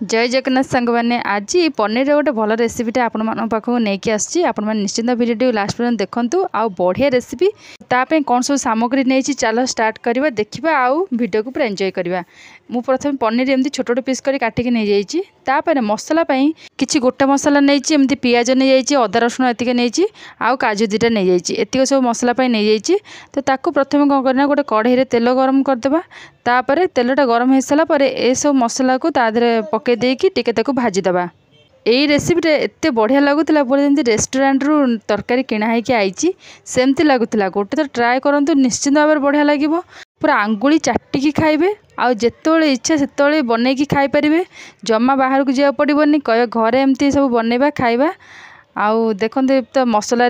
जय जगन्नाथ सांग मैंने आज पनीर गोटे भल रेसिपीटा आपण पाखक नहीं आसी आपण निश्चिंत भिडियो लास्ट पर्यंत देखूँ आउ बढ़िया रेसिपी ताप कौन सब सामग्री नहीं चलो स्टार्ट करवा देखा आउ वीडियो को पूरा एंजॉय करवा। मु प्रथम पनीर एमती छोट छोट पीस कर काटिक नहीं जाइए मसला किसी गोटा मसला नहीं पियाज नहीं जाइए अदा रसुण एतिक नहीं आउ काजू दुटा नहीं जाइए एतिक सब मसला नहीं जाइए तो ताकू प्रथम कौन करना गोटे कढ़ई तेल गरम करदेवा तापर तेलटा गरम हो सारापर ए सब मसला को तादे पकई देकी टिके ताकू भाजीदबा। यही रेसिपीटे एत बढ़िया लगुला पूरा जमी रेस्टोरेंट रू तरकारी किणा होगी आई सेमती लगुला गोटे तो ट्राए करूँ निश्चित भाव में बढ़िया लगे पूरा आंगुली चाटिकी खाइबे आउ जिते इच्छा से बनईकी खाईपारे जमा बाहर को जावा पड़ोनी कह घरे एमती सब बनइबा खाइबा। आउ देखते तो मसला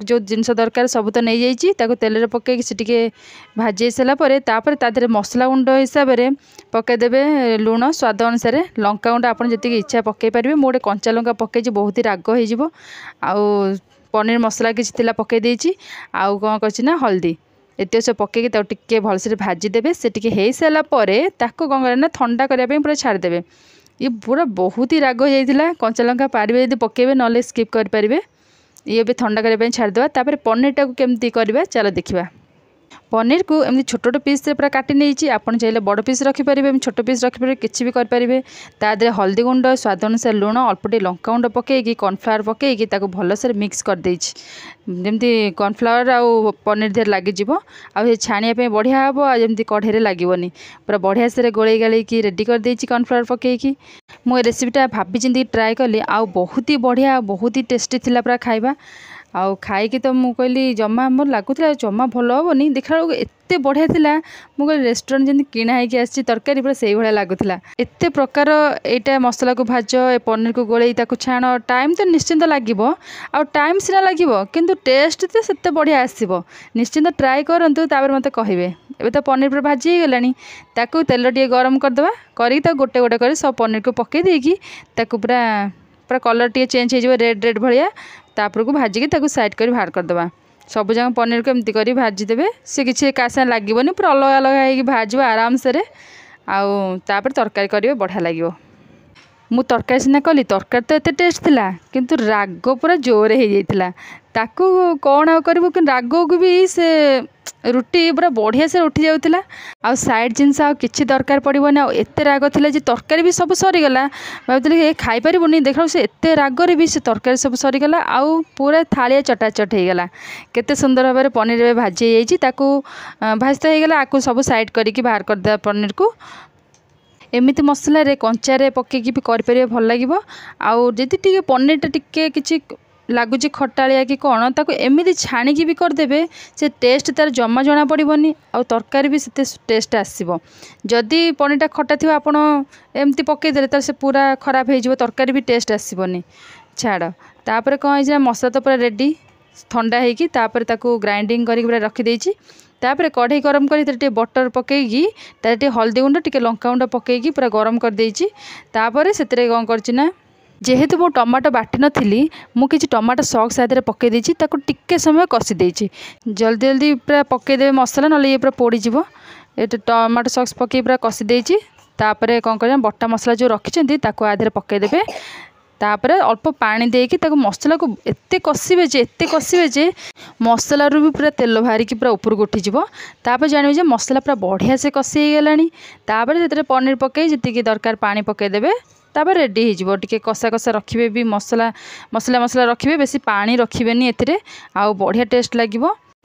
जो जिनस दरकार सब तो नहीं जाइए तेल पकई टे भाजी सारापर तापर तादे मसला गुंड हिसाब से पकईदेवे लुण स्वाद अनुसार लंका गुंड आप जी इच्छा पकई पारे मुझे कंचा लंका पकई बहुत ही राग हो पनीर मसला किसी पकई देती आउ कौन कर हल्दी एत सब पकईकी टे भलसे भाजीदेवे से हो सारापर ताको कौन करना ठंडा करने पूरा छाड़देवे। ये पूरा बहुत ही राग हो जाता कंचा लंका पारे यदि पकेबे ना स्किप करेंगे ये भी ठंडा करने छाड़देवा। तापर पनीर टाक केमती करवा चलो देखा। पनीर को एमती छोट छोट पीस पूरा काटी नहीं आपड़ चाहिए बड़ पीस रखिपारे छोट पीस रखिपारे किसी भी करेंगे तादे हल्दी गुंड स्वाद अनुसार लुण अल्पटे लंका गुंड पकईकी कॉर्नफ्लावर पकईकी भलसे मिक्स करदे जमी कॉर्नफ्लावर आउ पनीर देर लगे आ छाणिया बढ़िया हम आमती कढ़े लगभग पूरा बढ़िया से गोले गाड़ी रेडी करदे कॉर्नफ्लावर पकईकी मु रेसिपीटा भाभी चिंती ट्राए कली आउ बहुत ही बढ़िया बहुत ही टेस्टी थिला पूरा खाइबा आउ खाई तो मुझे कहली जमा मोर लगुला जमा भल हेनी देखा एत बढ़िया थिला मु कहली रेस्टोरेंट जमी किणा होगी आसी तरकारी पूरा से भाया लगुला एत प्रकार एटा मसला को भाज ए पनीर को गोले छाण टाइम तो निश्चिंत लगे आउ टाइम सीना लगे किंतु टेस्ट तो से बढ़िया आसो निश्चिंत ट्राए करूँ तापर मत कहे एबे तो पनीर पूरा भाजी हो गलानी ताकू तेल टे गरम करदे कर गोटे गोटे कर सब पनीर को पकई देकी पूरा पूरा कलर टे चेंज हो रेड रेड भाया तापर को भाजिकी साइड कर बाहर करदे सब जगह पनीर को एमती कर भाजीदेवे सी किसी का लगभग पूरा अलग अलग हो भाज आराम से आउ तापर तरकारी करेंगे बढ़िया लगे। मु तरकारी सीना कली तरकारी तो एत टेस्ट थिला किंतु राग पूरा जोर हो जाता ताकू कौन आ करूँ कि राग को भी से रुटी पूरा बढ़िया से उठी जाऊला आ साइड जिनस आ किसी दरकार पड़ोनी आत राग थिला जे तरकारी भी सब सरीगला भावुली ये खाईपारूनी देखा से एत रागरे भी से तरकारी सब सरीगला आउ पूरा थालिया चटाचट होगला केते सुंदर भाव में पनीर भाजी भाजता होगला आपको सब साइड करके बाहर करदे पनीर को एमती मसला कंचारे पकईकी भी करें भल लगे आउ जदि टे पनीरटा टिके किसी लगुच खटालिया कि कौन ताको एमती छाणिकी भी करदेवे से टेस्ट तार जमा जना पड़ोनी आउ तरकारी भी से टेस्ट आसो जदि पनीरटा खटा थी आपड़ एमती पकईदे तो से पूरा खराब हो तरकारी भी टेस्ट आसोनी छाड़ तापर कौन हो मसला तो पूरा रेडी ठंडा होगी तापर ग्राइंडिंग करके पूरा रखीदे तापर कढ़ई गरम कर बटर पकईकी टे हल्दी गुंड टे लंका गुंड पकईकी पूरा गरम कर देइछि तापर से कौन करछि जेहेतु मो टमाटो बाटी नी मुझे टमाटो सॉस आदि पकई देछि ताको टिके समय कषि देछि जल्दी जल्दी पूरा पकईदेवे मसला ना ये पूरा पोड़ीज ये टमाटो सॉस पकई पूरा कषि देछि तापर कौन कर बटा मसला जो रखिछन्ती ताको आधे पकईदेवे तापर अल्प पानी देकी मसला को एत कषिबे जे मसला भी पूरा तेल बाहर की पूरा ऊपर उठीज तापर जानवे जे मसला पूरा बढ़िया से कषि गलानी तापर से पनीर पकई जी दरकार पानी पकईदेवे तापर रेडी हो टे कषा कषा रखिए भी मसला मसला मसला रखिए बेसी पानी रखिएनि एथिरे आउ बढ़िया टेस्ट लगे।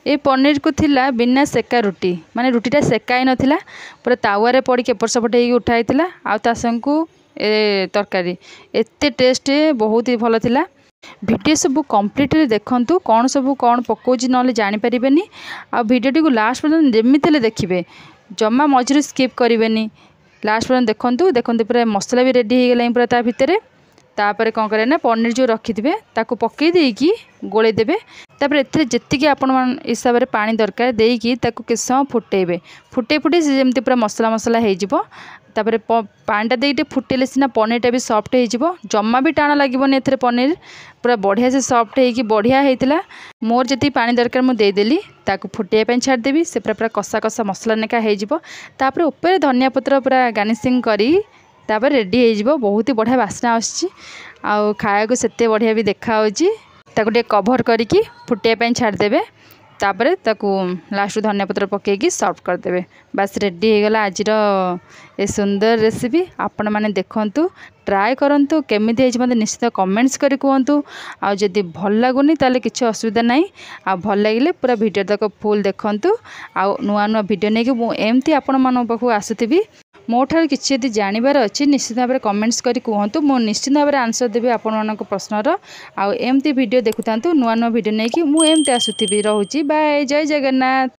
ये पनीर को थिला बिना सेका रुटी माने रुटीटा सेकाई नथिला पूरा तावारे पड़ी एपट सेपट हो उठाई आउ ता संगु ए तरकारी एते टेस्ट बहुत ही भल थिला। वीडियो सब कंप्लीटली देखंतु कौन सब कौन पकोजी ना जानीपारे आ वीडियो को लास्ट पर्यंत जमी देखिए जमा मझे स्किप करेंगे लास्ट पर्यंत देखते पूरा मसला भी रेडी हो गला पूरा ता भितर तापर कौन करें पनीर जो रखिथे ताको पकई देकी गोले देवे तापर एथिरे जेतिकी आपण हिसाब से पानी दरकार देकी ताको किस समय फुटेबे फुटे फुटे से जमी पूरा मसला मसला हो तापर पानीटा देके फुटेले सीना पनीरटा भी सॉफ्ट हो जमा भी टाण लगभग एथिरे पनीर पूरा बढ़िया से सॉफ्ट होगी बढ़िया होता मोर जी पानी दरकार मुझे देदेली ताको फुटाई छाड़देवी से पूरा पूरा कषा कषा मसला नेका हो तापर ऊपर धनिया पत्र पूरा गार्निशिंग करी तापर रेडी हो बहुत ही बढ़िया बास्ना आसुची आउ खाया से बढ़िया भी देखा ताको कभर करके फुटाइवाई छाड़देवे तापर ताकू लास्ट धनिया पत्र पकईकि सर्व करदे। बास रेडी हो गला आज ए सुंदर रेसिपी। आपण मैंने देखंतु ट्राए करंतु केमिति है मते निश्चित कमेंट्स करी कहतु। आ जदि भल लगुनि ताले किछि असुविधा नहीं। आ भल लगिले पूरा वीडियो तक फुल देखंतु। आ नुआ नुआ वीडियो नहीं कि मु एमती आपण मन पाखु आसुथिबी। मोठार किसी यदि जानवर अच्छी निश्चित भाव में कमेंट्स करी कहतु मु निश्चित भाव में आंसर देवी आपण मान प्रश्नर। आउ एमती वीडियो देखुता नुआ नुआ वीडियो नहीं कि मु एमती आसुथिबी। रोची बाय जय जगन्नाथ।